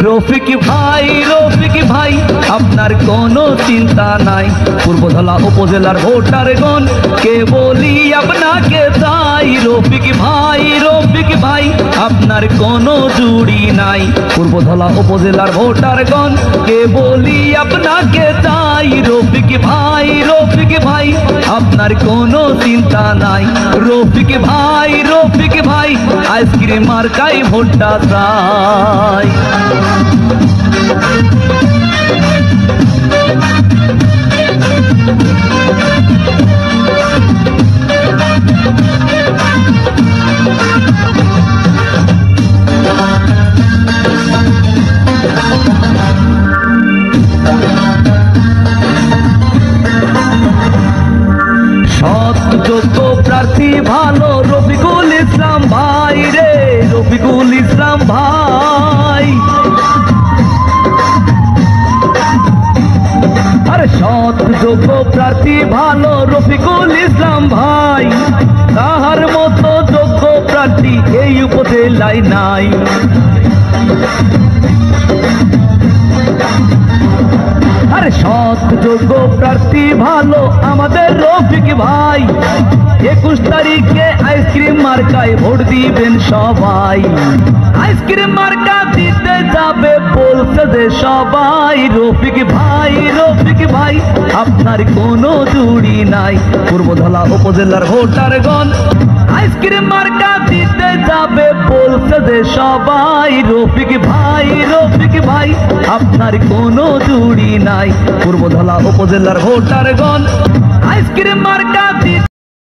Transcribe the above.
রফিক ভাই আপনার কোনো চিন্তা নাই। পূর্বধলা উপজেলার ভোটারগণ কে বলি আপনাকে চাই। রফিক ভাই আপনার কোনো জুড়ি নাই। পূর্বধলা উপজেলার ভোটারগণ কে বলি আপনাকে চাই। রফিক ভাই আপনার কোনো চিন্তা নাই। রফিক ভাই আইসক্রিম মার্কাই ভোটটা চাই। যোগ্য প্রার্থী ভালো রফিকুল ইসলাম ভাই রে, রফিকুল ইসলাম ভাই। আরে সৎ যোগ্য প্রার্থী ভালো রফিকুল ইসলাম ভাই। তাহার মতো যোগ্য প্রার্থী এই উপজেলায় নাই। আরে সৎ যোগ্য প্রার্থী ভালো আমাদের রফিক ভাই। 21 তারিখে আইসক্রিম মার্কায় ভোট দিবেন সবাই। আইসক্রিম মার্কা দিতে যাবে বলছে যে সবাই। রফিক ভাই আপনার কোনো জুড়ি নাই। পূর্বধলা উপজেলার ভোটারগণ আইসক্রিম মার্কা দিতে যাবে বলছে যে সবাই। রফিক ভাই আপনার কোনো জুড়ি নাই। পূর্বধলা উপজেলার ভোটারগণ আইসক্রিম মার্কা